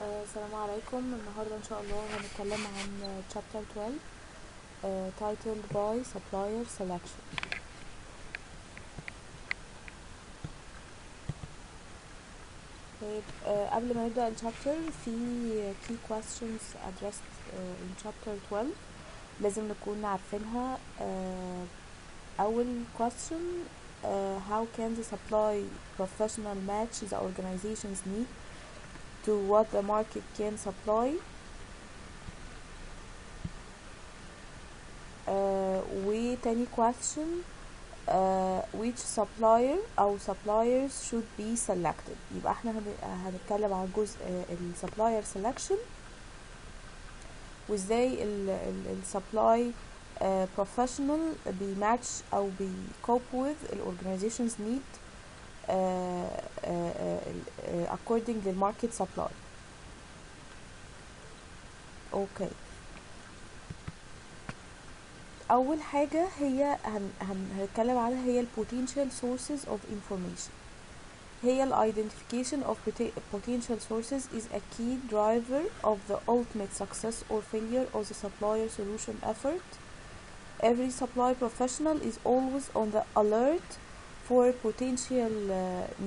السلام عليكم. النهاردة إن شاء الله هنتكلم عن chapter 12 titled by supplier selection. طيب قبل ما نبدأ الشابتر في key questions addressed in chapter 12 لازم نكون عارفينها. أول question how can the supply professional match the organization's need to what the market can supply. وتاني question which supplier أو suppliers should be selected. يبقى احنا هنتكلم عن جزء supplier selection وازاي supply professional بيماتش أو cope with organization's need according to market supply. اوكي، اول حاجه هي هنتكلم عنها هي potential sources of information. هي identification of potential sources is a key driver of the ultimate success or failure of the supplier solution effort. Every supply professional is always on the alert for potential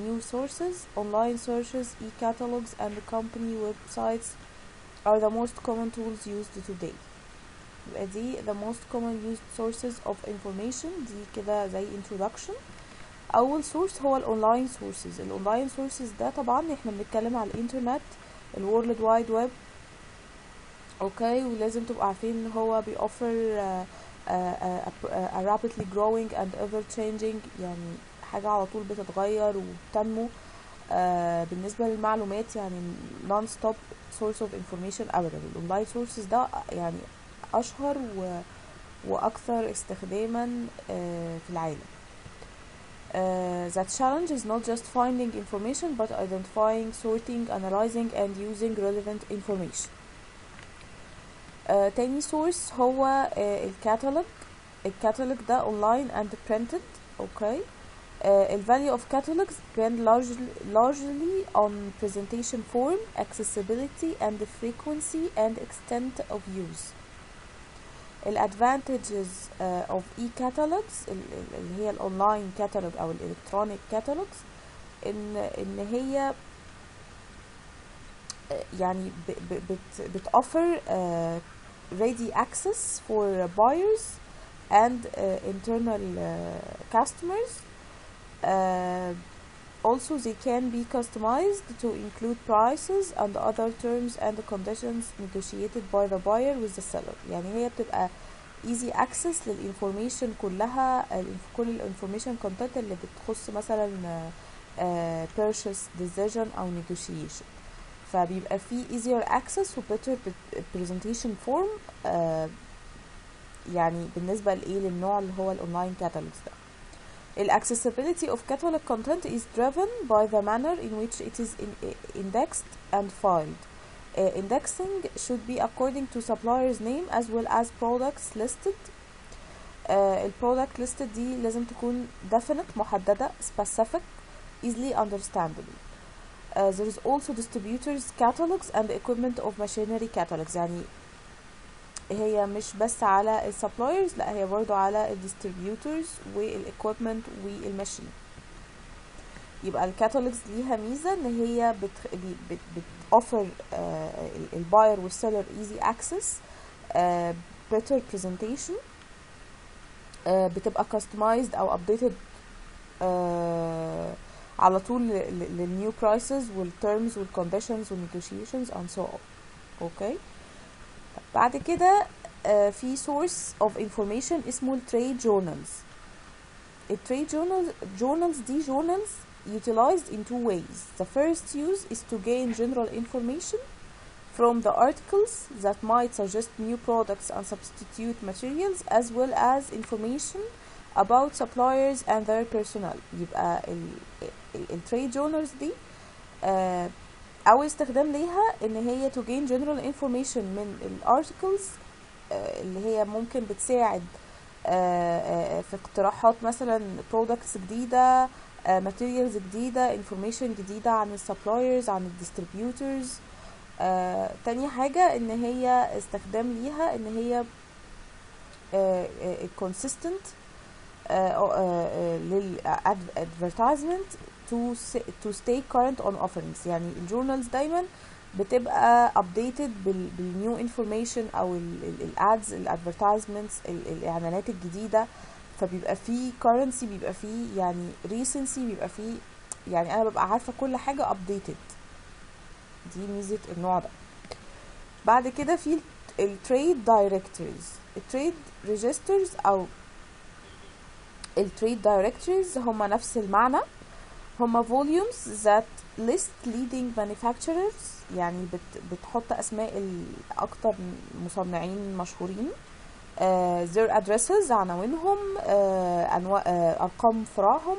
new sources. Online searches, e-catalogs and company websites are the most common tools used today. دي the most common used sources of information. دي كده زي introduction. أول source هو الأونلاين sources. الأونلاين sources ده طبعا احنا بنتكلم على الإنترنت، الورلد وايد ويب. اوكي، ولازم تبقوا عارفين ان هو بيوفر a rapidly growing and ever changing، يعني حاجة على طول بتتغير وبتنمو بالنسبة للمعلومات، يعني non stop source of information أبدا. الأونلاين sources ده يعني أشهر وأكثر استخداما في العالم. That challenge is not just finding information but identifying, sorting, analyzing and using relevant information. تاني source هو الكاتالوج. الكاتالوج ده online and printed. okay. The value of catalogs depend largely on presentation form, accessibility and the frequency and extent of use. The advantages of e-catalogs اللي هي الأونلاين catalog أو الإلكترونيك catalogs إن هي يعني بتoffer ready access for buyers and internal customers. Also they can be customized to include prices and other terms and conditions negotiated by the buyer with the seller. يعني هي بتبقى easy access للinformation كلها، كل الانفورميشن content اللي بتخص مثلا purchase decision أو negotiation، فبيبقى فيه easier access و better presentation form يعني بالنسبة للنوع اللي هو الأونلاين catalogs ده. Accessibility of catalog content is driven by the manner in which it is indexed and filed. Indexing should be according to supplier's name as well as products listed. Product listed دي لازم تكون definite، محددة، specific, easily understandable. There is also distributors catalogs and equipment of machinery catalogs. يعني هي مش بس على suppliers، لا هي برضو على distributors والاكويبمنت والماشين. يبقى الكاتالوجز ليها ميزة ان هي بتوفر الباير والسيلر easy access، better presentation، بتبقى customized او updated على طول للنيو prices والterms والconditions والnegotiations and so on. اوكي، بعد كده في source of information اسمه trade journals. trade journals دي journals utilized in two ways. The first use is to gain general information from the articles that might suggest new products and substitute materials as well as information about suppliers and their personnel. يبقى trade journals دي أول استخدام ليها إن هي to gain general information من articles اللي هي ممكن بتساعد في اقتراحات مثلا products جديدة، materials جديدة، information جديدة عن suppliers، عن distributors. تاني حاجة ان هي استخدام ليها ان هي consistent للادفرتايزمنت to stay current on offerings. يعني الجورنالز دايما بتبقى updated بالنيو information او الادز الادفرتايزمنتس الاعلانات الجديدة، فبيبقى فيه currency، بيبقى فيه يعني recency، بيبقى فيه يعني انا ببقى عارفة كل حاجة updated. دي ميزة النوع ده. بعد كده في التريد دايركتوريز. التريد ريجسترز او التريد دايركتوريز هما نفس المعنى، هما volumes that list leading manufacturers، يعني بتحط اسماء اكتر مصنعين مشهورين، their addresses عناوينهم، ارقام فروعهم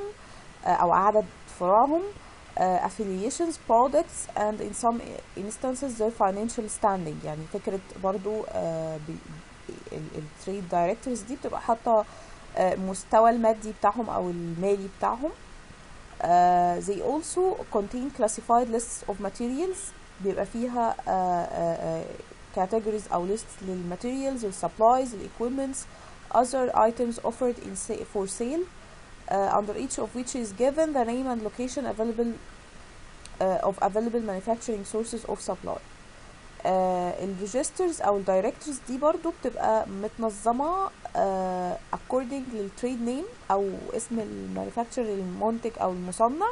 او عدد فروعهم، affiliations, products, and in some instances their financial standing. يعني فكرة برضو التريد دايركتورز دي بتبقى حاطة مستوى المادي بتاعهم او المالي بتاعهم. they also contain classified lists of materials، بيبقى فيها categories او lists للmaterials والsupplies equipments other items offered for sale, under each of which is given the name and location available of available manufacturing sources of supply. الريجسترز او الدايركتورز دي برضو بتبقى متنظمة according للتريد نيم او اسم المانيفاكتشر المنتج او المصنع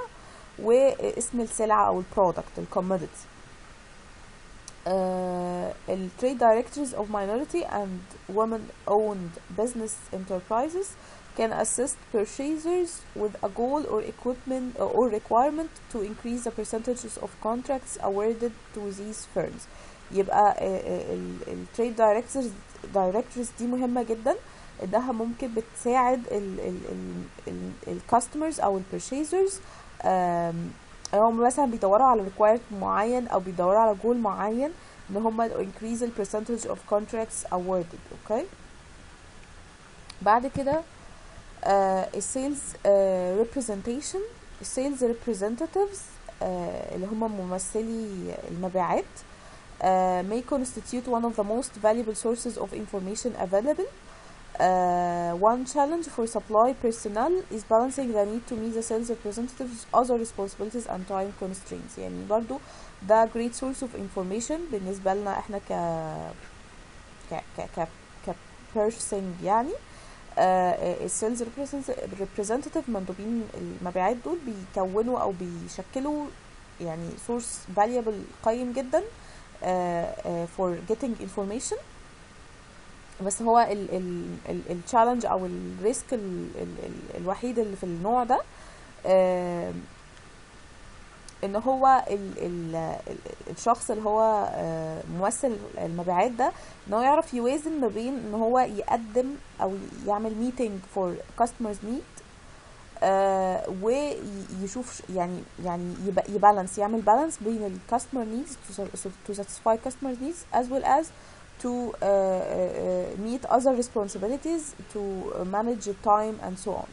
واسم السلعة او البرودكت الكوموديتي. التريد دايركتورز of minority and women owned business enterprises can assist purchasers with a goal or equipment or requirement to increase the percentages of contracts awarded to these firms. يبقى التريد دايركتورز دي مهمة جدا، انها ممكن بتساعد الكاستمرز او البرشيزرز، هم مثلا بيدوروا على requirement معين او بيدوروا على جول معين ان هم increase the percentage of contracts awarded. اوكي. بعد كده السيلز representation. السيلز representatives اللي هم ممثلي المبيعات may constitute one of the most valuable sources of information available. One challenge for supply personnel is balancing the need to meet the sales representatives' other responsibilities and time constraints. يعني برضو ده great source of information بالنسبة لنا احنا ك purchasing. يعني السيلز representative مندوبين المبيعات دول بيكونوا او بيشكلوا يعني source valuable قيم جدا for getting information. بس هو الchallenge او الريسك الوحيد اللي في النوع ده ان هو الشخص اللي هو ممثل المبيعات ده ان هو يعرف يوازن ما بين ان هو يقدم او يعمل ميتنج فور كاستمرز نيد ويشوف يعني يبالانس، يعمل بالانس بين الكاستمر نيدز to satisfy customer needs as well as to meet other responsibilities to manage time and so on.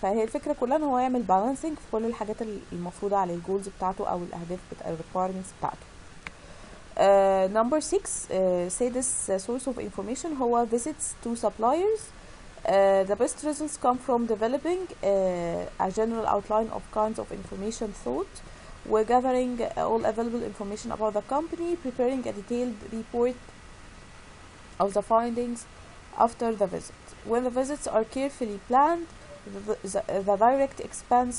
فهي الفكرة كلها ان هو يعمل balancing في كل الحاجات المفروضة على الجولز بتاعته او الاهداف بتاع requirements بتاعته. Number 6 سادس source of information هو visits to suppliers. The best results come from developing a general outline of kinds of information sought. We're gathering all available information about the company, preparing a detailed report of the findings after the visit. When the visits are carefully planned, the direct expense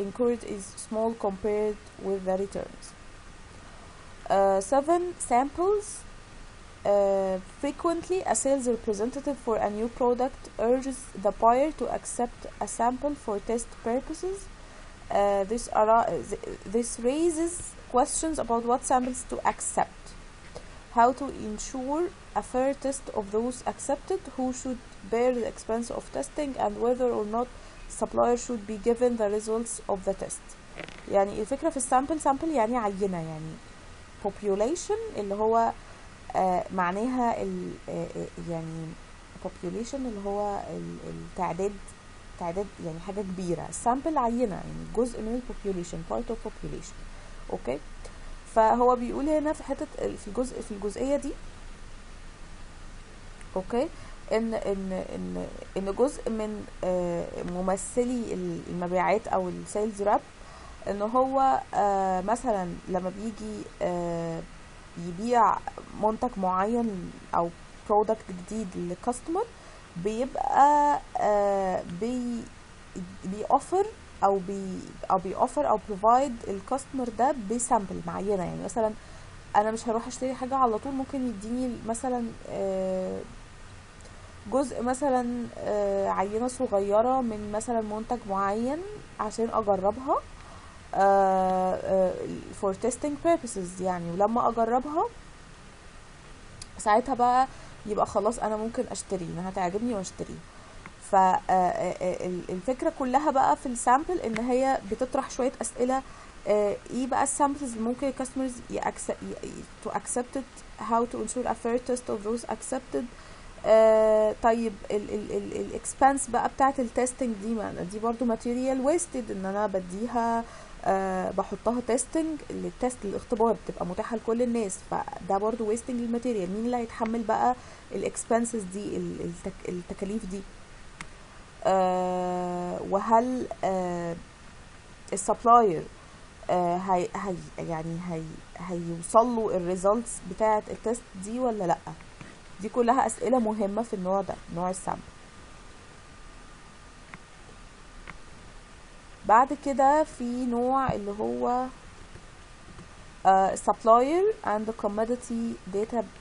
incurred is small compared with the returns. 7 samples. Frequently, a sales representative for a new product urges the buyer to accept a sample for test purposes. This raises questions about what samples to accept, how to ensure a fair test of those accepted, who should bear the expense of testing, and whether or not supplier should be given the results of the test. يعني الفكرة في sample يعني عينة، يعني population اللي هو معناها يعني population اللي هو التعداد يعني حاجة كبيرة. sample عينة يعني جزء من population part of population. اوكي. فهو بيقول هنا في حته في الجزئيه دي اوكي ان جزء من ممثلي المبيعات او السيلز راب ان هو مثلا لما بيجي يبيع منتج معين او برودكت جديد للكاستمر بيبقى بيوفر او بيوفر او بروفايد الكاستمر ده بسامبل معينه. يعني مثلا انا مش هروح اشتري حاجه على طول، ممكن يديني مثلا جزء مثلا عينه صغيره من مثلا منتج معين عشان اجربها for testing purposes يعني، ولما اجربها ساعتها بقى يبقى خلاص انا ممكن اشتري، انها تعجبني واشتري. فالفكره كلها بقى في السامبل ان هي بتطرح شويه اسئله. ايه بقى السامبلز اللي ممكن الكاستمرز to accept it, how to ensure a fair test of those accepted. طيب الاكسبانس بقى بتاعت التستنج دي برضو ماتيريال ويستد، ان انا بديها بحطها تيستنج للتست الاختبار بتبقى متاحه لكل الناس، فده برضو ويستنج للماتيريال. مين اللي هيتحمل بقى الاكسبنسز دي، التكاليف دي؟ وهل السبلاير هيوصل له الريزلتس بتاعه التست دي ولا لا؟ دي كلها اسئله مهمه في النوع ده، نوع السامبل. بعد كده في نوع اللي هو supplier and the commodity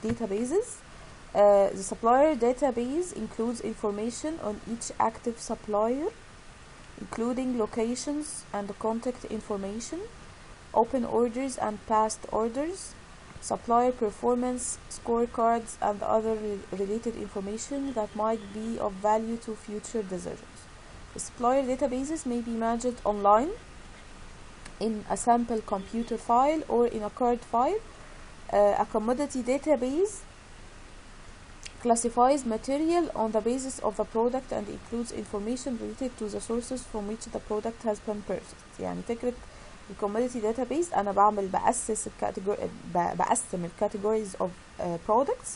databases. The supplier database includes information on each active supplier, including locations and contact information, open orders and past orders, supplier performance scorecards, and other related information that might be of value to future decisions. The supplier databases may be managed online in a sample computer file or in a card file. A commodity database classifies material on the basis of the product and includes information related to the sources from which the product has been purchased. يعني فكرة الكوموديتي داتابيز انا بقسم الكاتيجوريز of products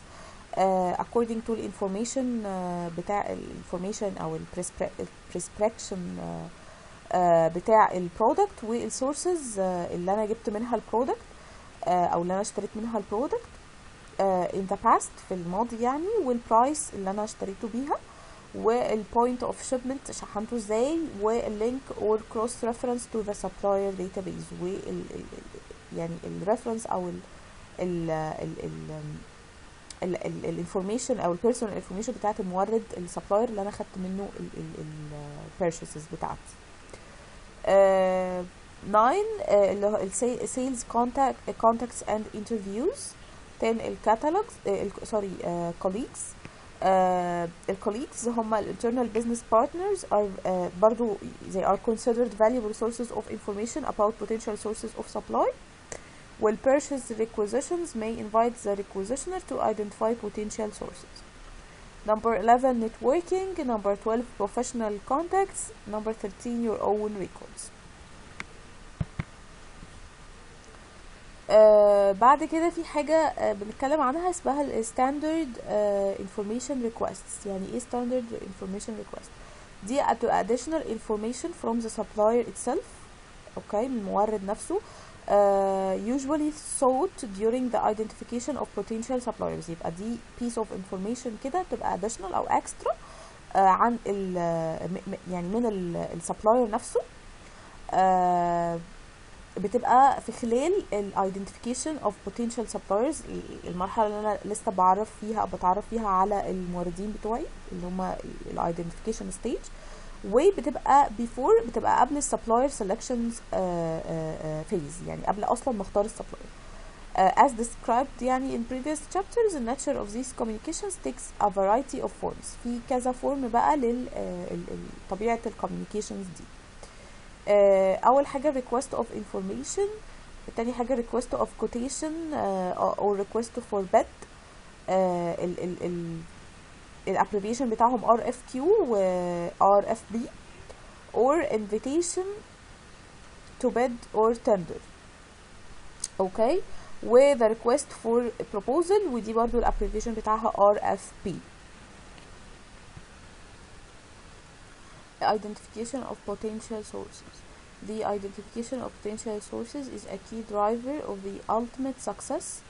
according to information بتاع information او prescription بتاع البرودكت والسورسز اللي انا جبت منها البرودكت او اللي انا اشتريت منها البرودكت in the past في الماضي يعني، والبرايس اللي انا اشتريته بيها، والبوينت اوف شيبمنت شحنته ازاي، واللينك اور كروس ريفرنس تو ذا سبلاير داتابيز، يعني الريفرنس او الانفورميشن او البيرسونال انفورميشن بتاعت المورد السبلاير اللي انا خدت منه البيرشيسز بتاعتي. 9 اللي هو السيلز contacts and interviews. 10 الكاتالوجز colleagues. الcolleagues هم internal business partners are برضو they are considered valuable sources of information about potential sources of supply. والpurchase requisitions may invite the requisitioner to identify potential sources. Number 11 networking. Number 12 professional contacts. Number 13 your own records. بعد كده في حاجة بنتكلم عنها اسمها ال standard information requests. يعني ايه standard information request؟ دي additional information from the supplier itself، اوكي، من المورد نفسه، usually sought during the identification of potential suppliers. يبقى دي piece of information كده تبقى additional او extra عن يعني من السبلاير نفسه، بتبقى في خلال ال identification of potential suppliers، المرحلة اللي انا لسه بعرف فيها او بتعرف فيها على الموردين بتوعي اللي هم ال identification stage، وبتبقى before، بتبقى قبل السبلاير selections phase، يعني قبل اصلا ما اختار السبلاير. As described يعني in previous chapters, the nature of these communications takes a variety of forms. في كذا فورم بقى لطبيعة الكوميونيكيشنز دي. اول حاجه request of information، تاني حاجه request of quotation or request for bid. الابريفيشن بتاعهم RFQ و RFB or invitation to bid or tender. اوكي. و the request for proposal، ودي برضو الابريفيشن بتاعها RFP. Identification of potential sources. The identification of potential sources is a key driver of the ultimate success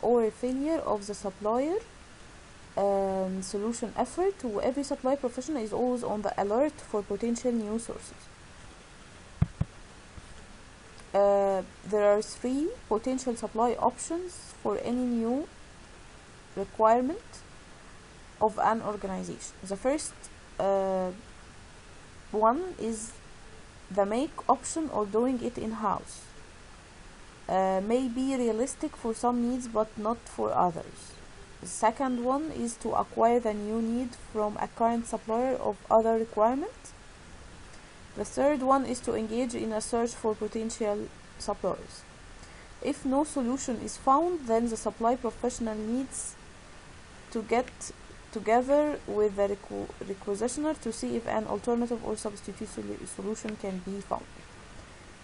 or failure of the supplier solution effort. Every supply professional is always on the alert for potential new sources. There are 3 potential supply options for any new requirement of an organization. The first one is the make option or doing it in-house. May be realistic for some needs but not for others. The second one is to acquire the new need from a current supplier of other requirement. The third one is to engage in a search for potential suppliers. If no solution is found, then the supply professional needs to get together with the requisitioner to see if an alternative or substitute solution can be found.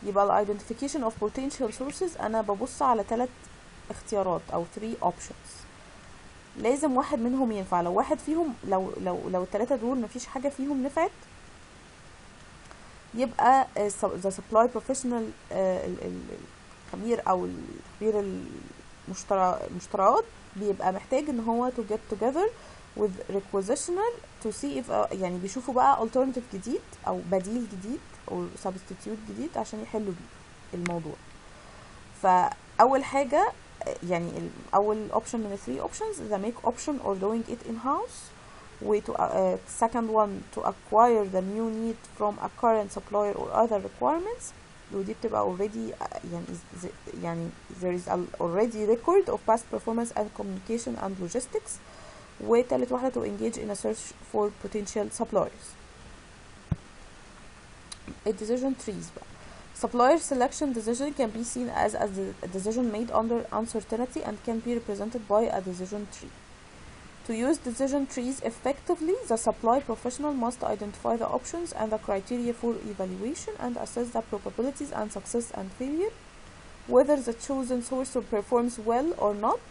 يبقى ال identification of potential sources أنا ببص على 3 اختيارات أو 3 options. لازم واحد منهم ينفع. لو واحد فيهم لو ال3 دول مفيش حاجة فيهم نفعت، يبقى the supply professional الخبير أو الخبير المشتريات بيبقى محتاج ان هو to get together with requisitioner to see if يعني بيشوفوا بقى alternative جديد او بديل جديد او substitute جديد عشان يحلوا بيه الموضوع. فاول حاجة يعني اول option من ال 3 options the make option or doing it in house. و second one to acquire the new need from a current supplier or other requirements. ودي بتبقى already يعني there is already record of past performance and communication and logistics. وتالت واحدة to engage in a search for potential suppliers. decision trees بقى. Supplier selection decision can be seen as a decision made under uncertainty and can be represented by a decision tree. To use decision trees effectively, the supply professional must identify the options and the criteria for evaluation and assess the probabilities and success and failure, whether the chosen source performs well or not,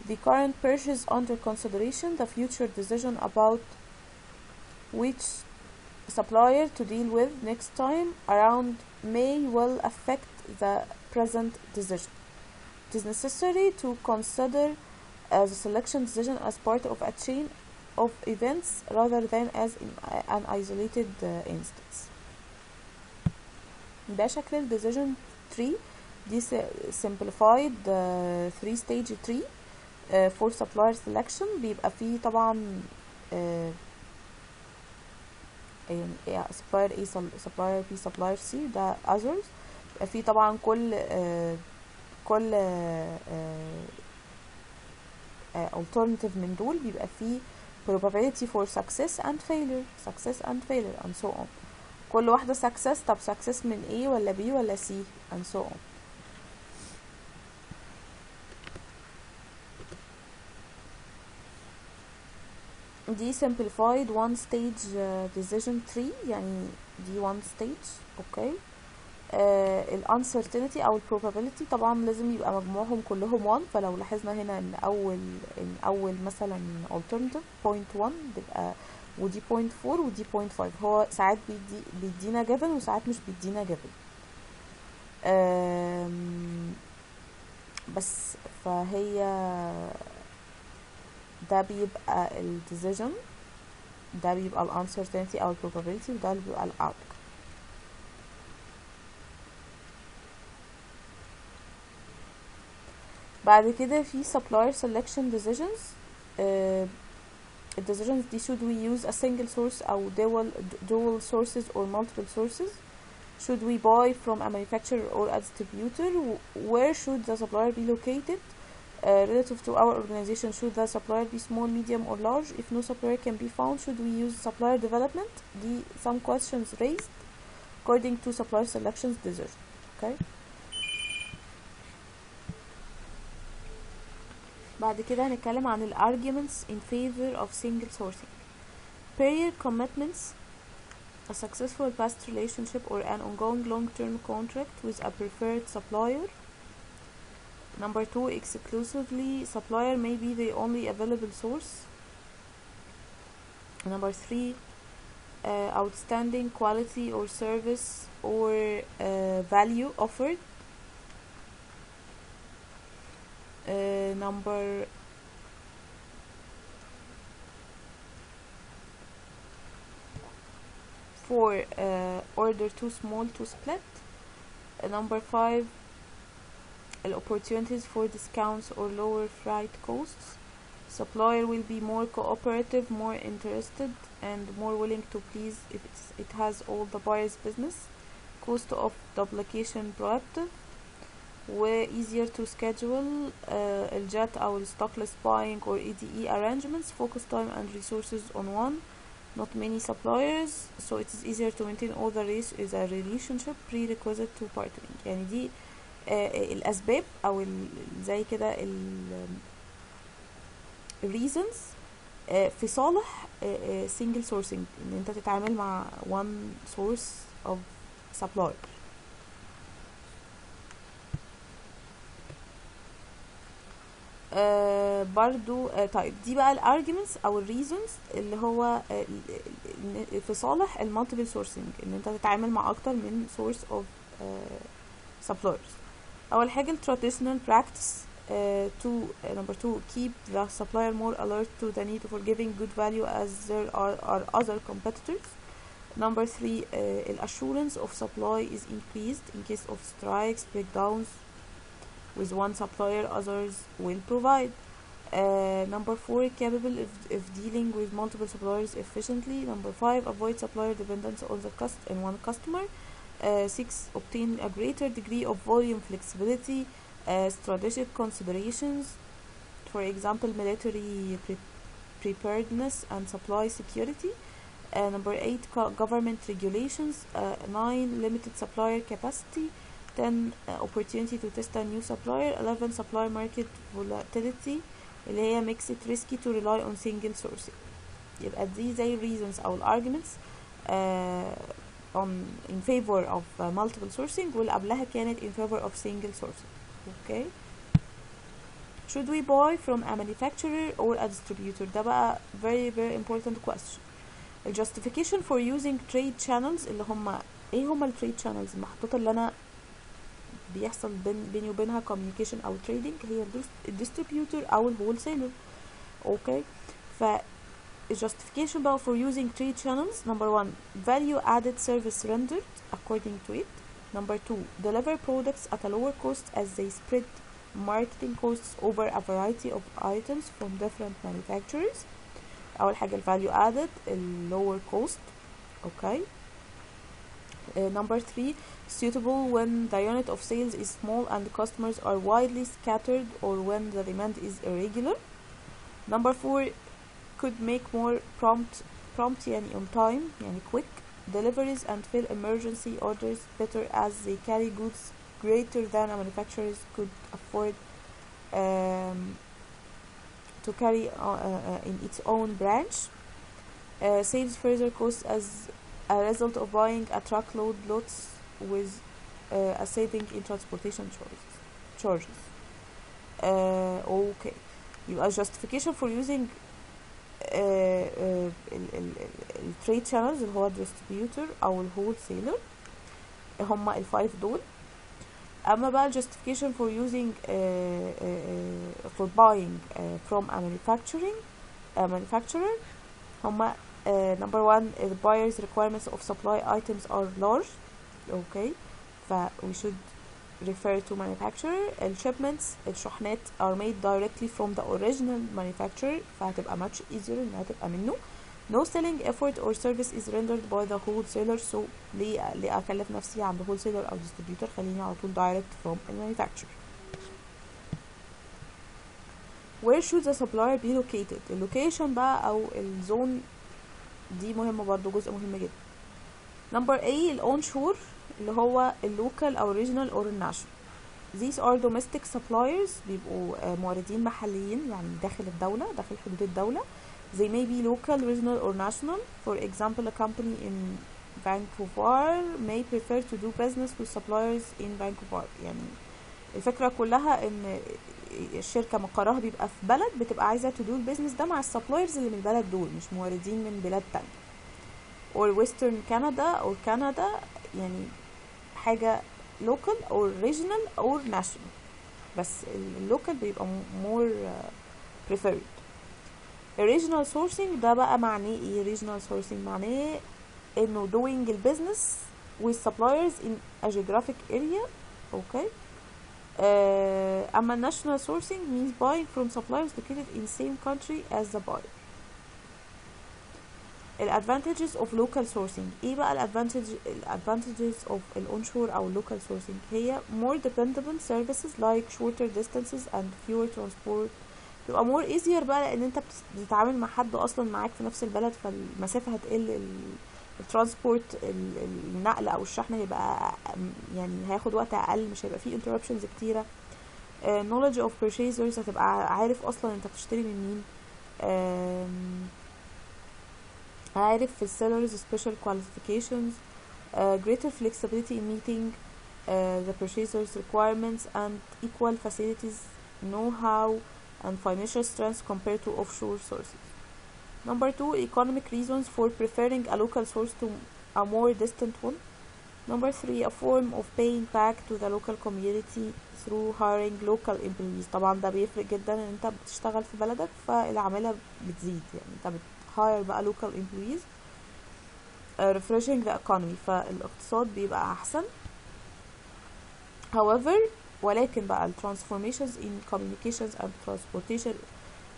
the current purchase under consideration, the future decision about which supplier to deal with next time around may well affect the present decision. It is necessary to consider the selection decision as part of a chain of events rather than as an isolated instance. ده شكل ال decision tree. دي simplified 3-stage tree for supplier selection. بيبقى فيه طبعا supplier A supplier B supplier C ده others. بيبقى فيه طبعا كل alternative من دول بيبقى فيه probability for success and failure and so on. كل واحدة success. طب success من A ولا B ولا C and so on. دي simplified 1-stage decision tree. يعني دي 1 stage. اوكي. ال uncertainty او ال probability طبعا لازم يبقى مجموعهم كلهم 1. فلو لاحظنا هنا ان اول مثلا alternative point 1 بيبقى ودي point 4 ودي point 5. هو ساعات بيدينا given وساعات مش بيدينا given. بس فهي ده بيبقى ال decision، ده بيبقى ال uncertainty او ال probability، وده بيبقى ال outcome. بعد كده في supplier selection decisions. decisions دي should we use a single source أو dual sources or multiple sources? Should we buy from a manufacturer or a distributor? Where should the supplier be located? Relative to our organization, should the supplier be small, medium or large? If no supplier can be found, should we use supplier development? Some questions raised according to supplier selections decision. Okay. بعد كده هنتكلم عن ال arguments in favor of single sourcing. Prior commitments, a successful past relationship or an ongoing long-term contract with a preferred supplier, Number 2, exclusively supplier may be the only available source. Number 3, outstanding quality or service or value offered. Number 4, order too small to split. Number 5, opportunities for discounts or lower freight costs. Supplier will be more cooperative, more interested, and more willing to please if it has all the buyer's business. Cost of duplication prohibitive, way easier to schedule الجات أو stockless buying or EDE arrangements. Focus time and resources on one, not many suppliers, so it is easier to maintain all the relationship. Prerequisite to partnering. يعني دي الأسباب أو زي كده reasons في صالح single sourcing، ان انت تتعامل مع one source of supply. برضو طيب دي بقى الارجيومنتس او الريزونز اللي هو في صالح المالتيبل سورسنج، ان انت تتعامل مع اكتر من source of suppliers. اول حاجه التراديشنال براكتس. Number 2, keep the supplier more alert to the need for giving good value as there are other competitors. Number 3, assurance of supply is increased in case of strikes, breakdowns. With one supplier, others will provide. Number 4, capable of dealing with multiple suppliers efficiently. Number 5, avoid supplier dependence on one customer. 6, obtain a greater degree of volume flexibility. Strategic considerations, for example military preparedness and supply security. Number 8, government regulations. 9, limited supplier capacity. 10, opportunity to test a new supplier. 11, supply market volatility اللي هي makes it risky to rely on single sourcing. يبقى دي زي reasons أو arguments in favor of multiple sourcing، واللي قبلها كانت in favor of single sourcing. Okay. Should we buy from a manufacturer or a distributor؟ ده بقى very very important question. The justification for using trade channels اللي هما ايه هما ال trade channels المحطوطة اللي انا بيحصل بيني وبينها communication او trading، هي الديستريبيوتور او الهولسيلر. اوكي. ف justification بقى for using trade channels. Number 1, value added service rendered according to it. Number 2, deliver products at a lower cost as they spread marketing costs over a variety of items from different manufacturers. أول حاجة ال value added ال lower cost. Okay. Number 3, suitable when the unit of sales is small and the customers are widely scattered or when the demand is irregular. Number 4, could make more prompt يعني on time يعني quick deliveries and fill emergency orders better as they carry goods greater than a manufacturers could afford to carry in its own branch. Saves further costs as a result of buying a truckload lots with a saving in transportation charges. Okay. يبقى justification for using التريد channels اللي هو distributor او الهولسيلر هما الفايف دول. اما بقى justification for using for buying from a manufacturer هما number 1, the buyer's requirements of supply items are large. Okay. we should refer to manufacturer. shipments الشحنات are made directly from the original manufacturer، فهتبقى much easier انها تبقى منه. no selling effort or service is rendered by the wholesaler، so ليه اكلف نفسي عند wholesaler او distributor، خليني على طول direct from the manufacturer. where should the supplier be located؟ اللوكيشن بقى او الزون دي مهمة برضو، جزء مهم جدا. number A، الonshore اللي هو اللوكال او regional or national. these are domestic suppliers، بيبقوا موردين محليين يعني داخل الدولة، داخل حدود الدولة. they may be local, regional or national. for example, a company in Vancouver may prefer to do business with suppliers in Vancouver. يعني الفكرة كلها ان الشركة مقرها بيبقى في بلد، بتبقى عايزة تدور البيزنس ده مع السبلايرز اللي من البلد دول، مش موردين من بلاد تانية. or western Canada or Canada، يعني حاجة local or regional or national، بس اللوكال بيبقى more preferred. regional sourcing ده بقى معناه ايه؟ regional sourcing معناه انه doing business with suppliers in a geographic area. okay. أما national sourcing means buying from suppliers located in same country as the buyer. advantages of local sourcing ايه بقى advantages of onshore او local sourcing؟ هي more dependable services like shorter distances and fewer transport. بيبقى more easier بقى لان انت بتتعامل مع حد اصلا معاك في نفس البلد، فالمسافة هتقل، الترانسبورت النقل او الشحن هيبقى يعني هياخد وقت اقل، مش هيبقى فيه interruptions كتيرة. knowledge of purchasers، هتبقى عارف اصلا انت بتشتري من مين، عارف في sellers special qualifications. greater flexibility in meeting the purchasers requirements and equal facilities, know-how and financial strength compared to offshore sources. Number 2, economic reasons for preferring a local source to a more distant one. Number 3, a form of paying back to the local community through hiring local employees. طبعا ده بيفرق جدا ان انت بتشتغل في بلدك فالعمالة بتزيد، يعني انت بتهاير بقى local employees. refreshing the economy، فالاقتصاد بيبقى احسن. however، ولكن بقى transformations in communications and transportation,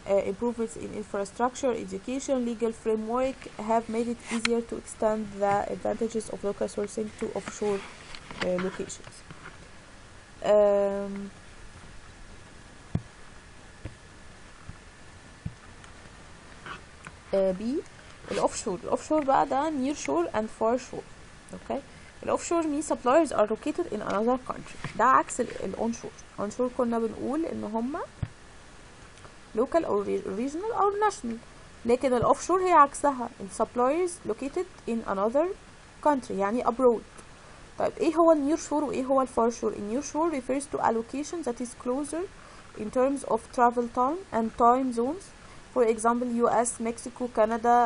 improvements in infrastructure, education, legal framework have made it easier to extend the advantages of local sourcing to offshore locations. B، الاوفشور بقى ده near shore and far shore. okay. الاوفشور means suppliers are located in another country، ده عكس onshore كنا بنقول ان هما local or regional or national، لكن الاوفشور هي عكسها، suppliers located in another country يعني abroad. طيب ايه هو near shore وايه هو far shore؟ near shore refers to a location that is closer in terms of travel time and time zones. For example, US, Mexico, Canada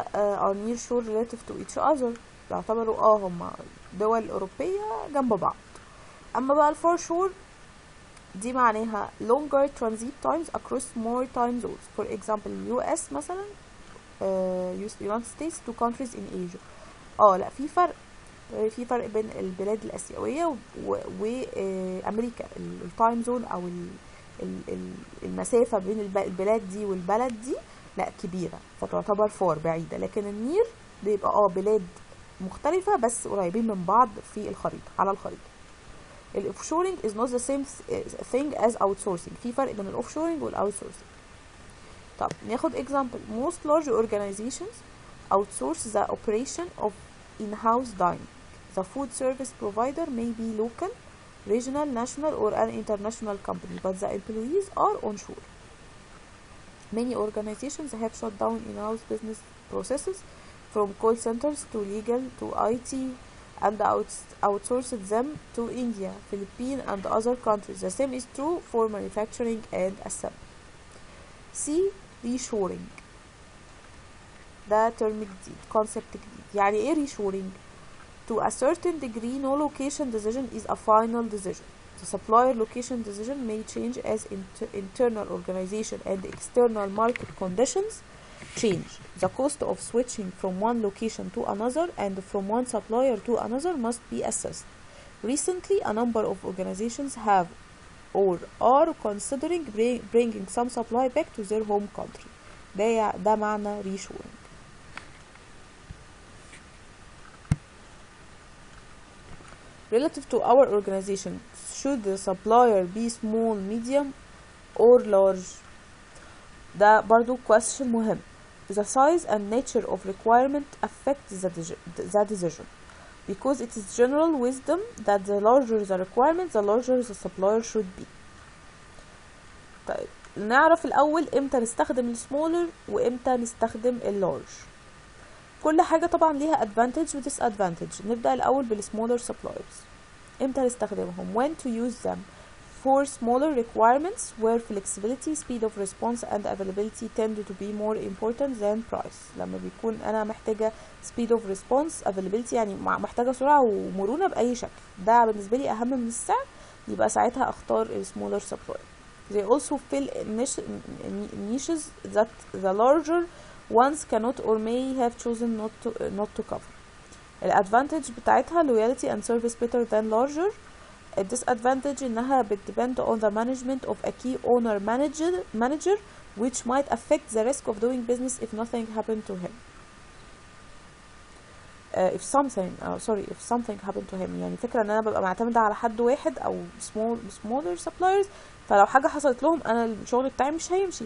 are near shore relative to each other. يعتبروا هما دول أوروبية جنب بعض. أما بقى الفار شور دي معناها longer transit times across more time zones. For example, US مثلا United States to countries in Asia. لا في فرق بين البلاد الآسيوية وأمريكا. التايم زون أو المسافة بين البلاد دي والبلد دي لا كبيرة، فتعتبر فار بعيدة. لكن النير بيبقى بلاد مختلفة بس قريبين من بعض في الخريطة، على الخريطة. الاوفشورينج is not the same thing as outsourcing. في فرق بين الاوفشورينج والاوتسورسينج. طب ناخد example. most large organizations outsource the operation of in-house dining. The food service provider may be local, regional, national or an international company, but the employees are onshore. Many organizations have shut down in-house business processes from call centers to legal to IT and outsourced them to India, Philippines and other countries. The same is true for manufacturing and assembly. C. reshoring. ده term جديد، concept جديد. يعني ايه reshoring؟ To a certain degree, no location decision is a final decision. The supplier location decision may change as internal organization and external market conditions change. The cost of switching from one location to another and from one supplier to another must be assessed. Recently, a number of organizations have or are considering bringing some supply back to their home country. ده معنى reshoring. Relative to our organization, should the supplier be small, medium or large? ده برضو question مهم. The size and nature of requirement affect the decision, because it is general wisdom that the larger the requirement, the larger the supplier should be. طيب نعرف الأول امتى نستخدم السمولر وامتى نستخدم اللارج. كل حاجة طبعا ليها advantage و disadvantage. نبدأ الأول بالسمولر suppliers. امتى نستخدمهم؟ when to use them for smaller requirements where flexibility, speed of response and availability tend to be more important than price. لما بيكون انا محتاجة speed of response availability يعني محتاجة سرعة ومرونة بأي شكل، ده بالنسبة لي أهم من السعر، يبقى ساعتها أختار ال smaller supplier. They also fill niches that the larger ones cannot or may have chosen not to cover. الادفانتج بتاعتها loyalty and service better than larger. الdisadvantage انها بتdepend on the management of a key owner manager which might affect the risk of doing business if nothing happened to him. if something happened to him، يعني فكرة ان انا ببقى معتمدة على حد واحد او smaller suppliers، فلو حاجة حصلت لهم انا الشغل بتاعي مش هيمشي.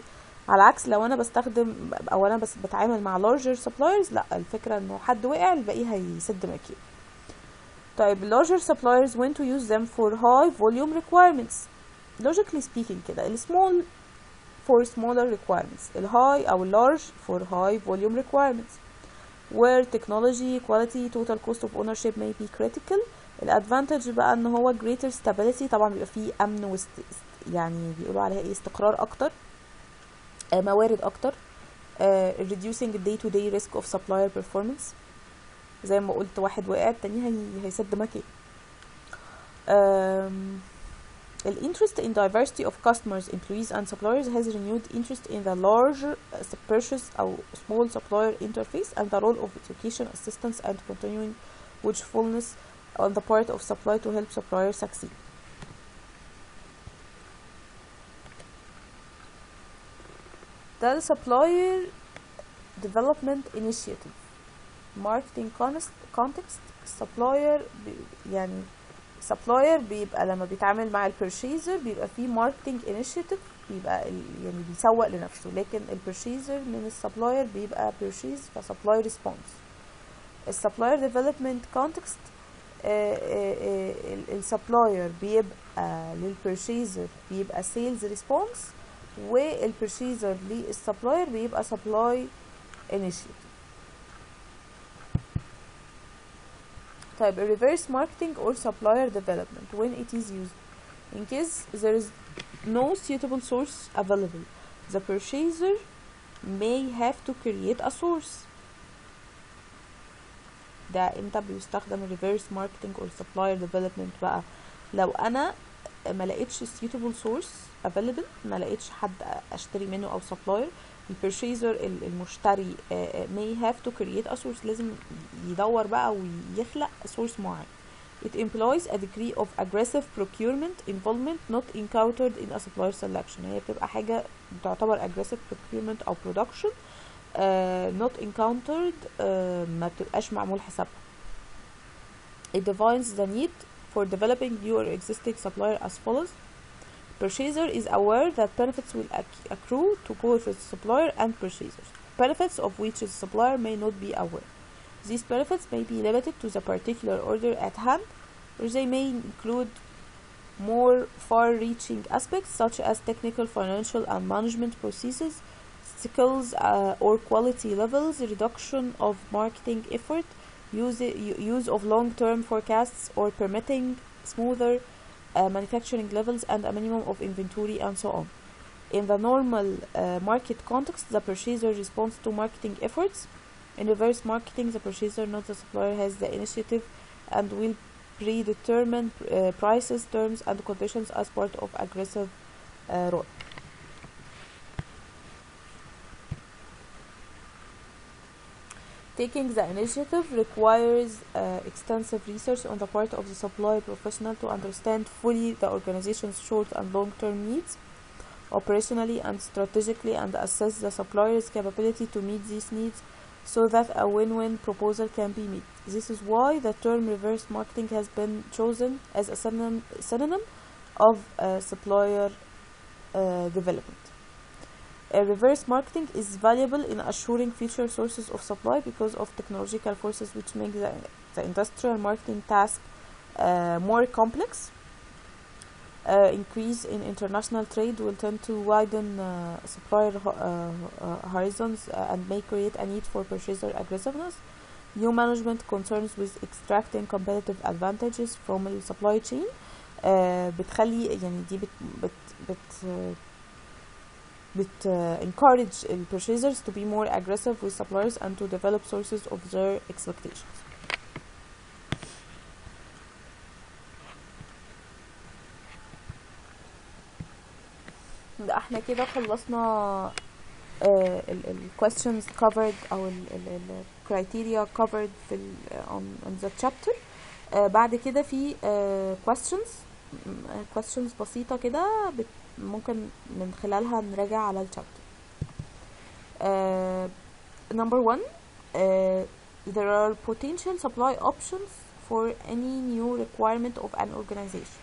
على عكس لو انا بستخدم او انا بس بتعامل مع larger suppliers، لا الفكرة انه حد وقع الباقي هيسد مكانه. طيب larger suppliers when to use them for high volume requirements. logically speaking كده ال small for smaller requirements، ال high او large for high volume requirements where technology, quality, total cost of ownership may be critical. الادفانتج بقى ان هو greater stability، طبعا بيبقى فيه امن يعني بيقولوا عليها ايه، استقرار اكتر، موارد اكتر، reducing day to day risk of supplier performance. زي ما قلت واحد وقع التاني هيسد مكان. interest in diversity of customers, employees and suppliers has renewed interest in the larger purchase or small supplier interface and the role of education, assistance and continuing watchfulness on the part of supply to help suppliers succeed. The supplier development initiative marketing context. supplier يعني supplier بيبقى لما بيتعامل مع البرشيزر بيبقى فيه marketing initiative، بيبقى يعني بيسوق لنفسه، لكن البرشيزر من السبلاير بيبقى purchase فsupply response. السبلاير development context السبلاير بيبقى للبرشيزر بيبقى sales response، والبرشيزر للسبلاير بيبقى supply initiative. طيب reverse marketing or supplier development when it is used. In case there is no suitable source available, the purchaser may have to create a source. ده امتى بيستخدم reverse marketing or supplier development بقى؟ لو انا ما لقيتش suitable source available، ما لقيتش حد اشتري منه او supplier، البرشيزر المشتري may have to create a source، لازم يدور بقى ويخلق source معين. It implies a degree of aggressive procurement involvement not encountered in a supplier selection. هي بتبقى حاجة بتعتبر aggressive procurement أو production not encountered، ما بتبقاش معمول حسابها. It defines the need for developing new or existing supplier as follows. Purchaser is aware that benefits will accrue to both its supplier and purchasers, benefits of which the supplier may not be aware. These benefits may be limited to the particular order at hand, or they may include more far-reaching aspects such as technical, financial, and management processes, skills or quality levels, reduction of marketing effort, use of long-term forecasts, or permitting smoother manufacturing levels and a minimum of inventory and so on. In the normal market context, the purchaser responds to marketing efforts. In reverse marketing, the purchaser, not the supplier, has the initiative and will predetermine prices, terms and conditions as part of aggressive role. Taking the initiative requires extensive research on the part of the supply professional to understand fully the organization's short and long-term needs, operationally and strategically, and assess the supplier's capability to meet these needs so that a win-win proposal can be made. This is why the term reverse marketing has been chosen as a synonym of supplier development. Reverse marketing is valuable in assuring future sources of supply because of technological forces which make the industrial marketing task more complex. Increase in international trade will tend to widen supplier horizons and may create a need for purchaser aggressiveness. New management concerns with extracting competitive advantages from the supply chain بتخلي يعني دي بت encourage the purchasers to be more aggressive with suppliers and to develop sources of their expectations. ده احنا كده خلصنا ال questions covered او ال criteria covered في on the chapter. بعد كده في questions بسيطة كده ممكن من خلالها نراجع على الشابتر. Number 1, there are potential supply options for any new requirement of an organization.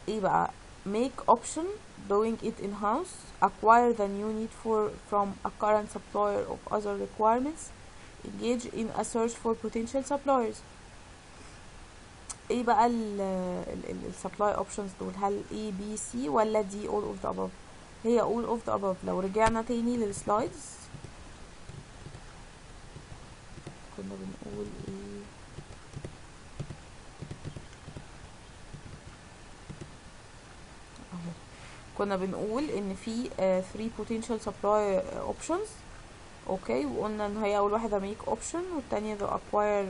ايه بقى؟ make option doing it in-house, acquire the new need from a current supplier of other requirements, engage in a search for potential suppliers. ايه بقى ال supply options دول؟ هل A B C ولا D all of the above؟ هي all of the above. لو رجعنا تاني للسلايدز كنا بنقول ايه؟ اهو كنا بنقول ان في 3 potential supply options. اوكي، وقلنا ان هي اول واحده make option، والتانية to acquire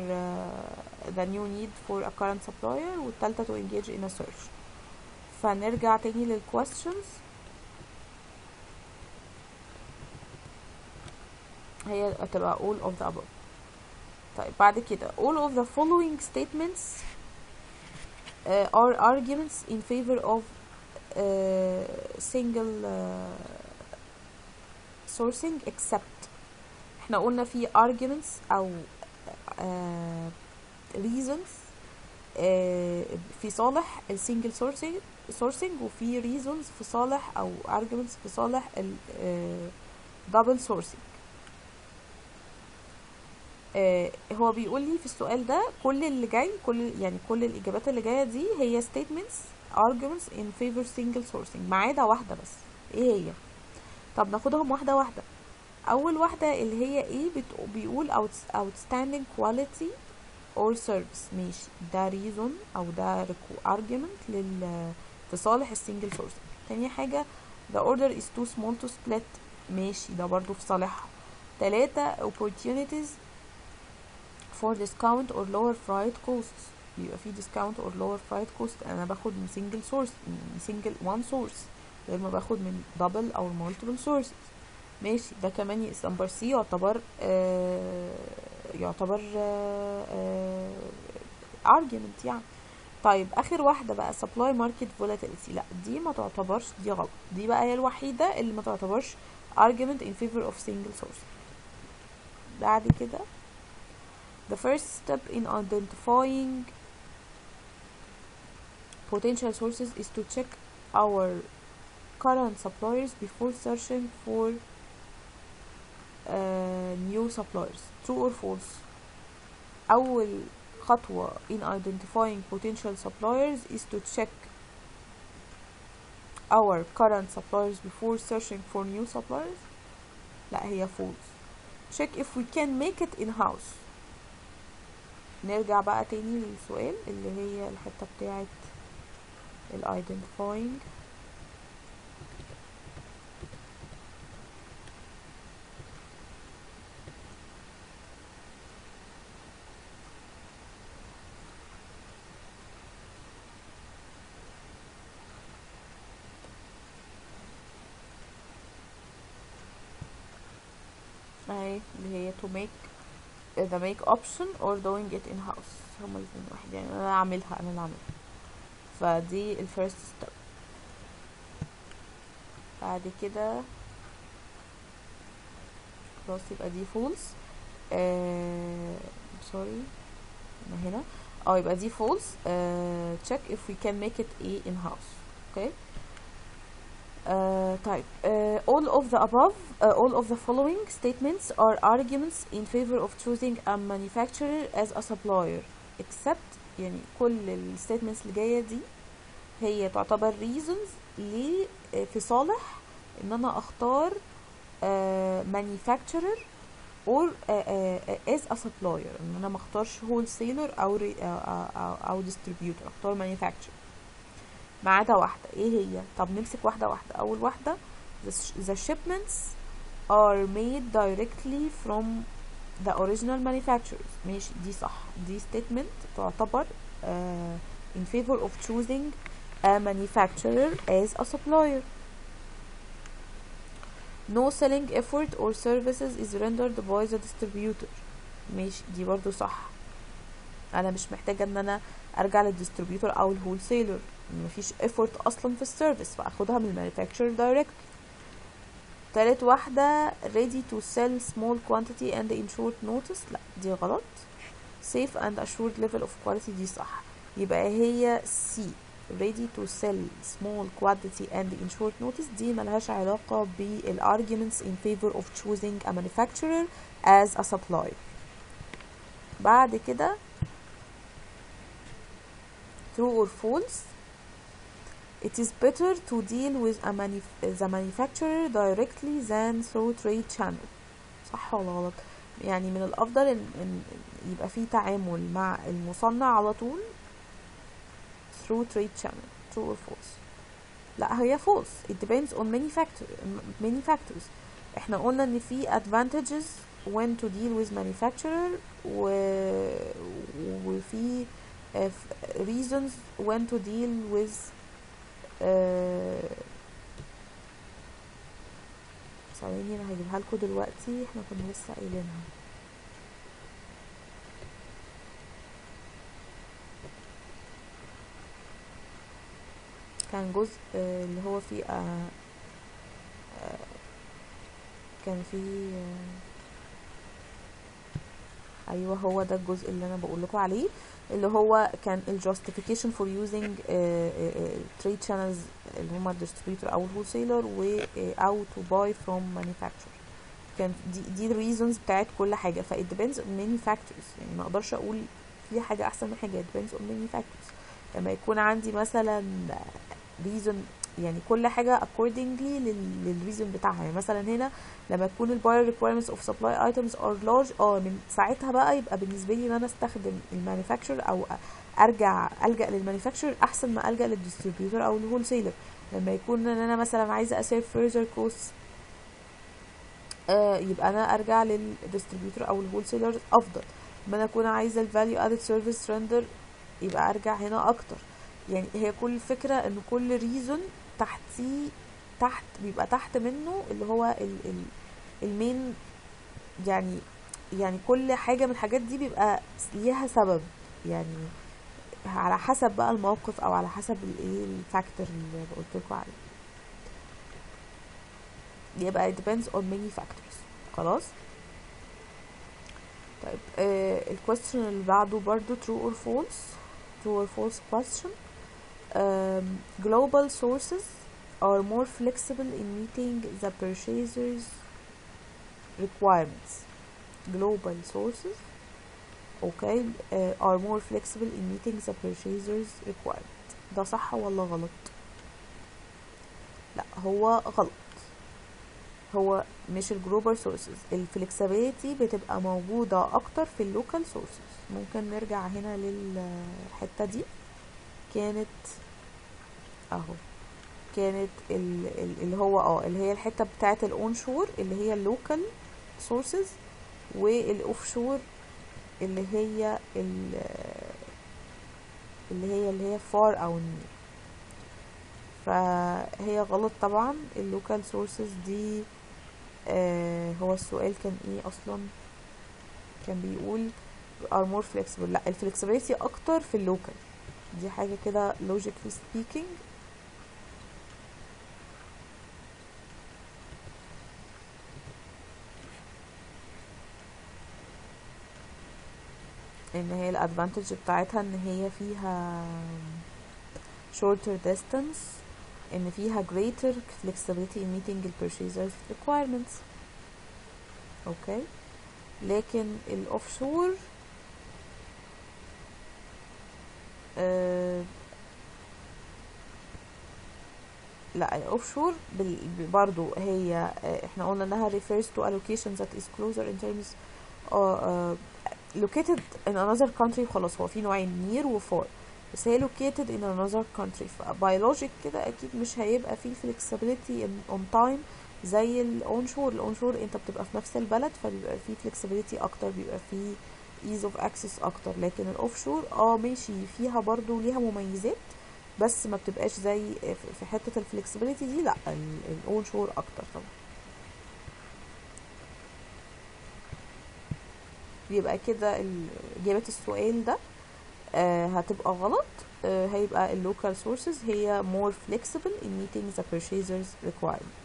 the new need for a current supplier، والتالتة to engage in a search. فنرجع تاني للquestions. هي هتبقى all of the above. طيب بعد كده all of the following statements are arguments in favor of single sourcing except. احنا قلنا في arguments او reasons في صالح السنجل sourcing، وفي reasons في صالح او arguments في صالح ال double sourcing. هو بيقول لي في السؤال ده كل اللي جاي، كل الاجابات اللي جايه دي هي statements arguments in favor single sourcing ما عدا واحده بس. ايه هي؟ طب ناخدهم واحده واحده. اول واحده اللي هي ايه؟ بيقول outstanding quality or service. ماشي، ده reason او ده argument في صالح السنجل sourcing. تاني حاجه the order is too small to split. ماشي، ده برضو في صالحها. 3 opportunities for discount or lower freight costs. يبقى في discount or lower freight cost انا باخد من single source، من single one source، غير ما باخد من double او multiple sources. ماشي، ده كمان نمبر سي يعتبر argument يعني. طيب اخر واحده بقى supply market volatility. لا دي ما تعتبرش، دي غلط. دي بقى هي الوحيده اللي ما تعتبرش argument in favor of single source. بعد كده the first step in identifying potential sources is to check our current suppliers before searching for new suppliers. True or false؟ أول خطوة in identifying potential suppliers is to check our current suppliers before searching for new suppliers. لا هي false. check if we can make it in-house. نرجع بقى تاني للسؤال اللي هي الحتة بتاعت identifying. اهي اللي هي to make the make option or doing it in house. هما الاثنين واحد يعني، انا اللي اعملها. فدي ال first step. بعد كده خلاص يبقى دي false. sorry انا هنا يبقى دي false. check if we can make it in house. okay. طيب all of the above all of the following statements are arguments in favor of choosing a manufacturer as a supplier except. يعني كل ال statements اللي جاية دي هي تعتبر reasons في صالح ان انا اختار manufacturer or as a supplier، ان انا ما اختارش wholesaler او distributor، اختار manufacturer ما عدا واحدة. ايه هي؟ طب نمسك واحدة واحدة. اول واحدة the shipments are made directly from the original manufacturers. ماشي، دي صح، دي statement تعتبر in favor of choosing a manufacturer as a supplier. No selling effort or services is rendered by the distributor. ماشي، دي برضو صح، انا مش محتاجة ان انا ارجع للديستريبيوتور او الهولسيلر، مفيش effort اصلا في السيرفيس، فاخدها من المانيفاكتشر دايركت. تالت واحدة ready to sell small quantity and in short notice، لا دي غلط. safe and assured level of quality دي صح، يبقى هي C ready to sell small quantity and in short notice. دي ملهاش علاقة بالarguments in favor of choosing a manufacturer as a supplier. بعد كده true or false. It is better to deal with the manufacturer directly than through trade channel. صح ولا غلط؟ يعني من الأفضل إن يبقى في تعامل مع المصنع على طول through trade channel. True or false؟ لا، هي false. It depends on many factors. احنا قلنا ان في advantages when to deal with manufacturer وفي reasons when to deal with ثواني انا هجيبها لكم دلوقتي، احنا كنا لسه قايلينها. كان جزء اللي هو فيه كان فيه ايوه هو ده الجزء اللي انا بقول لكم عليه، اللي هو كان الجاستيفيكيشن فور يوزنج تريد شانلز اللي هما الديستريبيوتور او الهولسيلر او تو باي فروم مانيفاكتشر. كان دي الريزونز بتاعت كل حاجه. ف it depends on many factors، يعني ما اقدرش اقول في حاجه احسن من حاجه. it depends on many factors. لما يكون عندي مثلا reason، يعني كل حاجة accordingly للريزون بتاعها. يعني مثلا هنا لما تكون ال buyer requirements of supply items are large، من ساعتها بقى يبقى بالنسبة لي ان انا استخدم المانيفاكتشر او ألجأ للمانيفاكتشر احسن ما ألجأ للديستريبيوتور او الهولسيلر. لما يكون ان انا مثلا عايزة اسير further costs، يبقى انا ارجع للديستريبيوتور او الهولسيلر افضل. لما انا اكون عايزة ال value added service render، يبقى ارجع هنا اكتر. يعني هي كل الفكرة ان كل ريزون تحت بيبقى تحت منه اللي هو المين، يعني كل حاجة من الحاجات دي بيبقى ليها سبب، يعني على حسب بقى الموقف او على حسب الفاكتور اللي قلت لكم عليه. يبقى it depends on many factors. خلاص. طيب الكويستشن اللي بعده برضو true or false question. Global sources are more flexible in meeting the purchaser's requirements. Global sources are more flexible in meeting the purchaser's requirements. ده صح ولا غلط؟ لا، هو غلط. هو مش الجلوبال سورسز. الفلكسبيليتي بتبقى موجودة اكتر في اللوكال سورسز. ممكن نرجع هنا للحتة دي. كانت اللي هو اللي هي الحتة بتاعت الاون شور اللي هي اللوكال سورسز، والاوف شور اللي هي فار او نير. فهي غلط طبعا. اللوكال سورسز دي هو السؤال كان ايه اصلا؟ كان بيقول are more flexible. لا، الفلكسبيليتي اكتر في اللوكال. دي حاجة كده logically speaking. ان هي الادفانتج بتاعتها ان هي فيها shorter distance، ان فيها greater flexibility in meeting the purchaser's requirements. لكن الاوفشور لا الاوفشور برضو هي احنا قلنا انها refers to allocation that is closer in terms located in another country. خلاص هو في نوعين near و far، بس هي located in another country. فبايولوجيك كده اكيد مش هيبقى فيه flexibility on time زي الأونشور. انت بتبقى في نفس البلد فبيبقى فيه flexibility اكتر، بيبقى فيه ease of access اكتر. لكن الاوفشور ماشي فيها برضو ليها مميزات، بس ما بتبقاش زي في حتة الفلكسبيليتي دي. لا الاونشور اكتر طبعا. يبقى كده اجابة السؤال ده هتبقى غلط. هيبقى اللوكال sources هي more flexible in meeting the purchaser's requirement.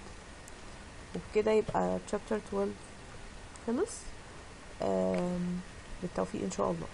وبكده يبقى chapter 12 خلص. بالتوفيق ان شاء الله.